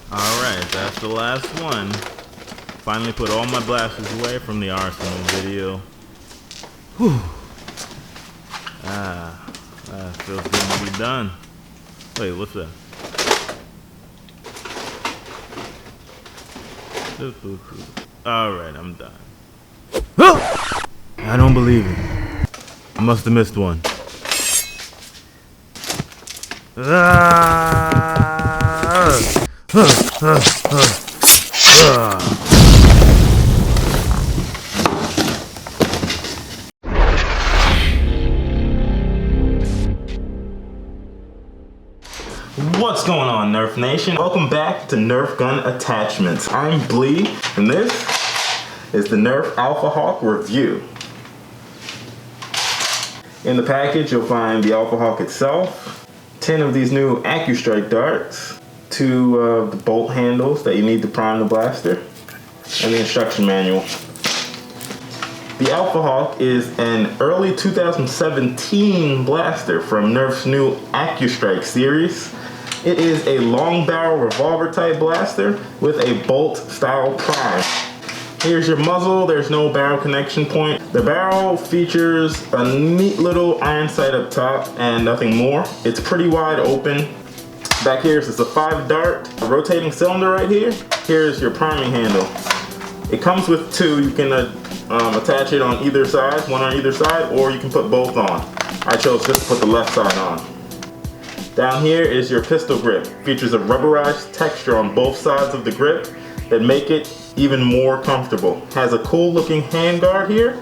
Alright, that's the last one. Finally put all my blasters away from the arsenal video. Whew. Feels good to be done. Wait, what's that? Alright, I'm done. I don't believe it. I must have missed one. What's going on, Nerf Nation? Welcome back to Nerf Gun Attachments. I'm Blee, and this is the Nerf AlphaHawk review. In the package, you'll find the AlphaHawk itself, 10 of these new AccuStrike darts, 2 of the bolt handles that you need to prime the blaster, and the instruction manual. The AlphaHawk is an early 2017 blaster from Nerf's new AccuStrike Series. It is a long barrel revolver type blaster with a bolt style prime. Here's your muzzle. There's no barrel connection point. The barrel features a neat little iron sight up top and nothing more. It's pretty wide open. Back here is a 5 dart rotating cylinder right here. Here's your priming handle. It comes with 2. You can attach it on either side, one on either side, or you can put both on. I chose just to put the left side on. Down here is your pistol grip. Features a rubberized texture on both sides of the grip that make it even more comfortable. Has a cool looking handguard here.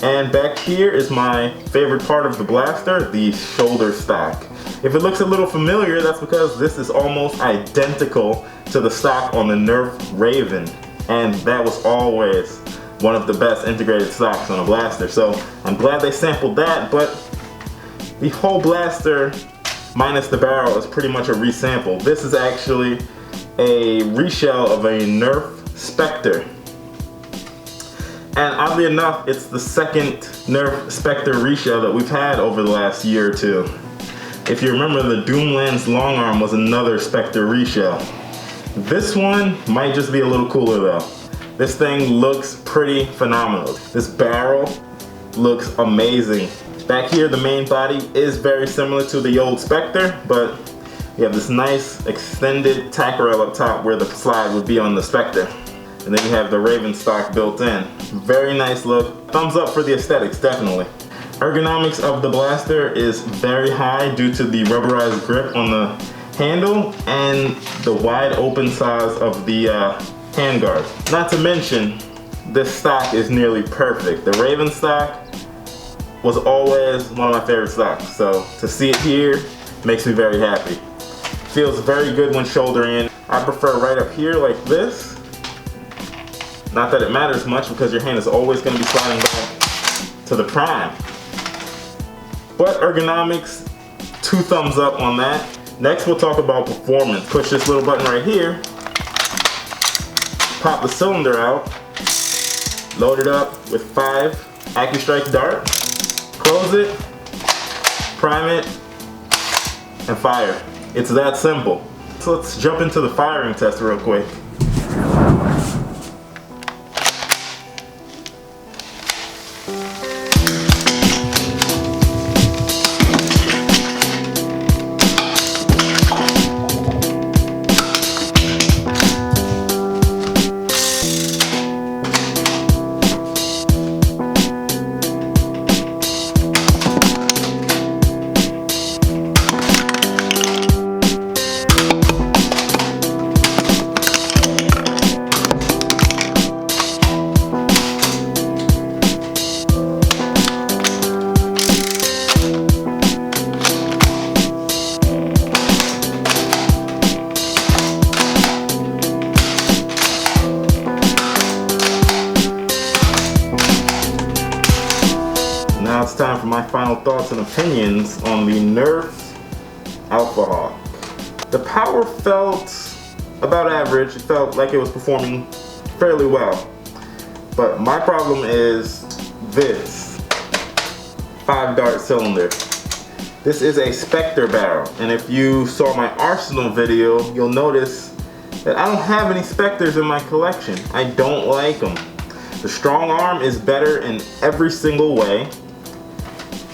And back here is my favorite part of the blaster, the shoulder stock. If it looks a little familiar, that's because this is almost identical to the stock on the Nerf Rayven. And that was always one of the best integrated stocks on a blaster. So I'm glad they sampled that, but the whole blaster minus the barrel is pretty much a resample. This is actually a reshell of a Nerf Spectre. And oddly enough, it's the second Nerf Spectre reshell that we've had over the last year or two. If you remember, the Doomlands Longarm was another Spectre reshell. This one might just be a little cooler though. This thing looks pretty phenomenal. This barrel looks amazing. Back here, the main body is very similar to the old Spectre, but you have this nice extended tack rail up top where the slide would be on the Spectre. And then you have the Rayven stock built in. Very nice look. Thumbs up for the aesthetics, definitely. Ergonomics of the blaster is very high due to the rubberized grip on the handle and the wide open size of the handguard. Not to mention, this stock is nearly perfect. The Rayven stock was always one of my favorite stocks, so to see it here makes me very happy. Feels very good when shouldering. I prefer right up here like this. Not that it matters much because your hand is always going to be sliding back to the prime. But ergonomics, 2 thumbs up on that. Next we'll talk about performance. Push this little button right here, pop the cylinder out, load it up with 5 AccuStrike darts, close it, prime it, and fire. It's that simple. So let's jump into the firing test real quick. Now it's time for my final thoughts and opinions on the Nerf AlphaHawk. The power felt about average. It felt like it was performing fairly well. But my problem is this 5 dart cylinder. This is a Spectre barrel, and if you saw my Arsenal video, you'll notice that I don't have any Spectres in my collection. I don't like them. The strong arm is better in every single way.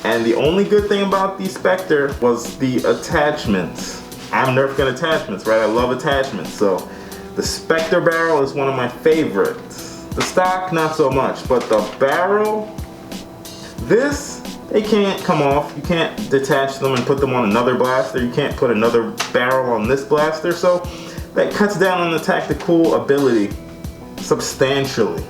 And the only good thing about the Spectre was the attachments. I'm Nerf gun attachments, right? I love attachments. So the Spectre barrel is one of my favorites. The stock, not so much, but the barrel, this, they can't come off. You can't detach them and put them on another blaster. You can't put another barrel on this blaster. So that cuts down on the tactical ability substantially.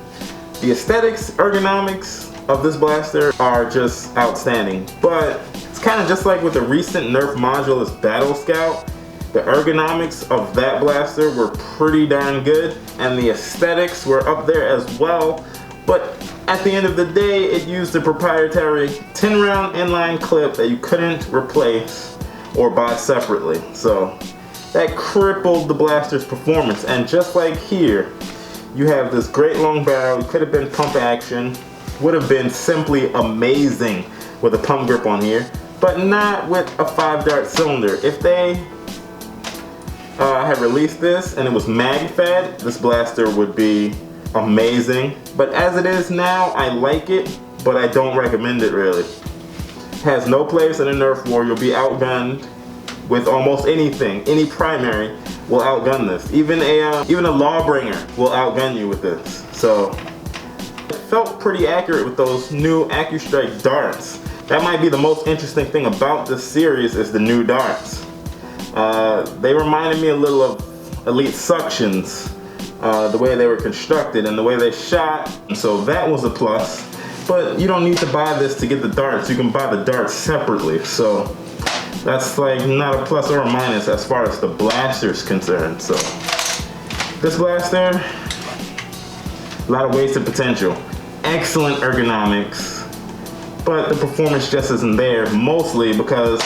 The aesthetics, ergonomics of this blaster are just outstanding. But it's kind of just like with the recent Nerf Modulus Battle Scout. The ergonomics of that blaster were pretty darn good, and the aesthetics were up there as well. But at the end of the day, it used a proprietary 10-round inline clip that you couldn't replace or buy separately. So that crippled the blaster's performance. And just like here, you have this great long barrel. It could have been pump action. Would have been simply amazing with a pump grip on here, but not with a 5-dart cylinder. If they had released this and it was mag-fed, this blaster would be amazing. But as it is now, I like it, but I don't recommend it really. It has no place in a Nerf war. You'll be outgunned with almost anything. Any primary will outgun this. Even a Lawbringer will outgun you with this. So it felt pretty accurate with those new AccuStrike darts. That might be the most interesting thing about this series is the new darts. They reminded me a little of Elite Suctions, the way they were constructed and the way they shot. So that was a plus. But you don't need to buy this to get the darts. You can buy the darts separately. So that's like not a plus or a minus as far as the blaster's concerned. So this blaster, a lot of wasted potential. Excellent ergonomics, but the performance just isn't there, mostly because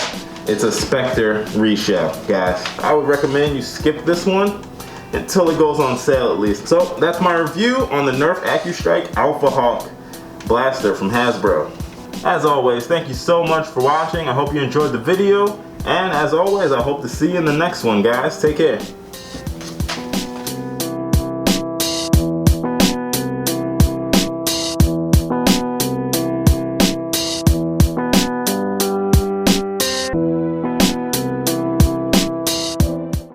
it's a Spectre reshell, guys. I would recommend you skip this one until it goes on sale at least. So that's my review on the Nerf AccuStrike AlphaHawk blaster from Hasbro. As always, thank you so much for watching. I hope you enjoyed the video. And as always, I hope to see you in the next one, guys. Take care.